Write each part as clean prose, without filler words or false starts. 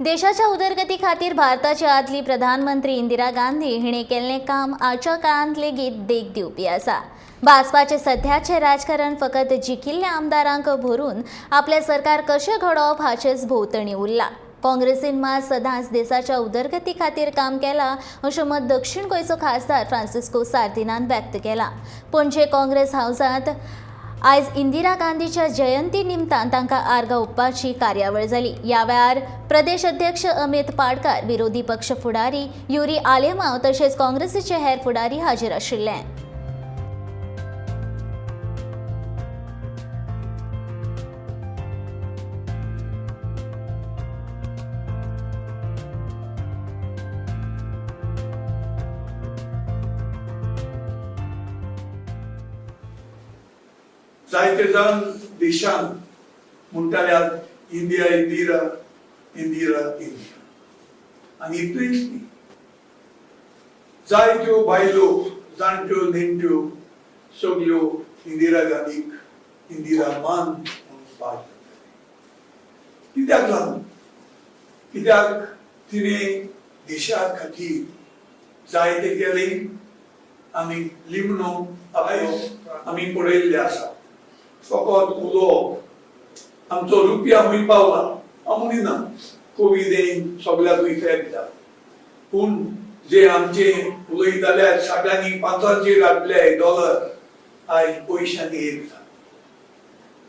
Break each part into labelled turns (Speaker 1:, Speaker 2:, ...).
Speaker 1: देशाच्या उदरगती खातीर भारताची आदली प्रधानमंत्री इंदिरा गांधी हिणे केल्लें काम आजच्या काळांत लेगीत देख दिवपी आसा। भाजपाचे सध्याचे राजकारण फकत जिखिल्ल्या आमदारांक भरून आपले सरकार कशें घडोवप हाचेच भोंवतणी उरला। काँग्रेसीन मात सदांच देशाच्या उदरगती खातीर काम केलां अशें मत दक्षिण गोंयचो खासदार फ्रांसिस्को सार्दिनान व्यक्त केलां। पणजे काँग्रेस हावसांत आज इंदिरा गांधीच्या जयंती निमतान तांकां आर्गां ओंपपाची कार्यावळ जाली। ह्या वेळार प्रदेश अध्यक्ष अमित पाडकार, विरोधी पक्ष फुडारी युरी आलेमांव तशेंच काँग्रेसीचे हेर फुडारी हाजीर आशिल्ले।
Speaker 2: जायते जाण देशान म्हणटाल्यात इंडिया इंदिरा इंदिरा इंडिया आनी इतलेंच न्ही, जायत्यो बायलो जाणट्यो नेणट्यो सगल्यो इंदिरा गांधीक इंदिरा मान म्हणून पाठ करताले। कित्याक लागून? कित्याक तिणें देशा खातीर जायते केलें आमी लिमनो आमी पळयल्ले आसा। फकत उलोवप आमचो रुपया खंय पावला हांव म्हणिना, कोविडेन सगळ्याक इफेक्ट जाला, पूण जे आमचे उलयताले साठांनी पांचांचेर घातले डॉलर आयज पयशांनी एक जाला।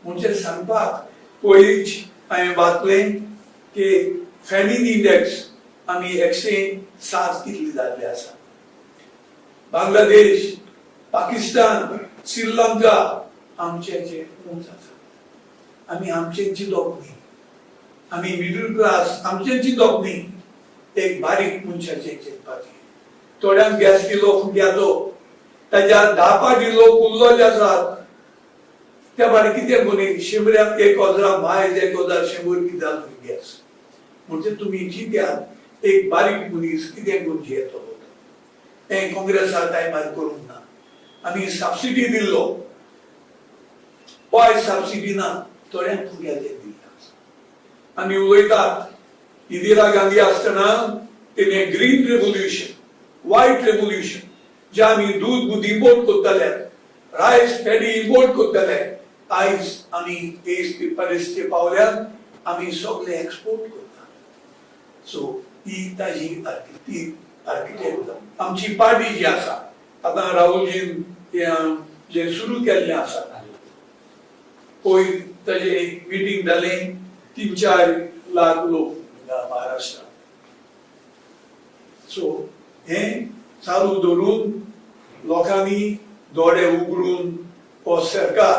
Speaker 2: म्हणजे सांगपाक पयलींच हांवें वाचलें की फॅमिन इंडेक्स आमी 107 कितली जाल्ले आसा। बांगलादेश, पाकिस्तान, श्रीलंका आमचेचे उंच आसा। आमी आमचेंची दोग न्ही, आमी मिडल क्लास आमचेंची दोग न्ही, एक बारीक मनशाचे चिंतपाची। थोड्यांक गॅस दिलो फुग्याचो, ताच्या 10 पाट दिलो कुल्लो जे आसात त्या भायर कितें कोणी 100 एक हजार मायज 1100 कितें जालो गॅस। म्हणजे तुमी चिंत्यात एक बारीक मनीस कितें करून जियेतलो। हें काँग्रेसा टायमार करूंक ना। आमी सबसिडी दिल्लो, पय सबसिडी ना, थोड्यांक फुग्याचेर दिल्या। आमी उलयतात इंदिरा गांधी आसतना तिणें ग्रीन रेवोल्युशन, व्हायट रेवोल्युशन, जे आमी दूध इम्पोर्ट करताले, रायस पॅडी इम्पोर्ट करताले, आयज आमी ते परिस्थिती पावल्यात आमी सगळे एक्सपोर्ट करता। सो ही ताजी आर्किटेक्चर आमची पार्टी जी आसा, आतां राहुलजीन जे सुरू केल्लें आसा, पयर ताजे मिटींग जालें 3-4 लाख लोक महाराष्ट्रात। सो हें चालू दवरून लोकांनी दोळे उगडून हो सरकार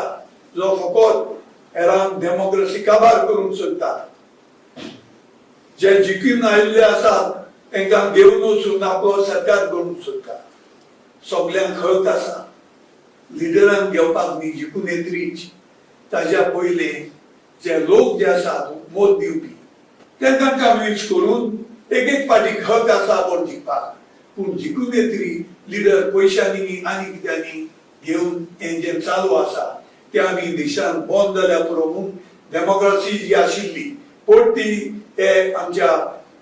Speaker 2: जो फकत हेरांक डेमोक्रेसी काबार करूंक सोदता, जे जिखून आयिल्ले आसात तांकां घेवन वचून आपलो सरकार करूंक सोदता। सगळ्यांक खत आसा, लिडरांक घेवपाक न्ही, जिखून येतरीच ताज्या पयले जे लोक जे आसात मत दिवपी तांकां कन्विन्स करून एक पार्टी खत आसा बोर जिखपाक, पूण जिखून येतरी लिडर पयशांनी आनी कित्यांनी घेवन हें जें चालू आसा तें आमी देशान बंद जाल्या पुरो म्हूण डेमोक्रेसी जी आशिल्ली परती हे आमच्या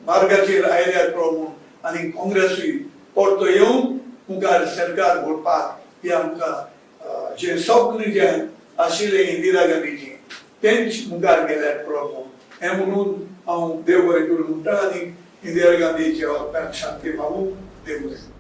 Speaker 2: मार्गाचेर आयल्यार पुरो म्हूण आनी काँग्रेसूय परतो येवन मुखार सरकार घडपाक हे आमकां जे स्वप्न जें आशिल्लें इंदिरा गांधीचें तेंच मुखार गेल्यार पुरो म्हूण हें म्हणून हांव देव बरें करूं म्हणटा आनी इंदिरा गांधीच्या शांती मागूंक देव बरें।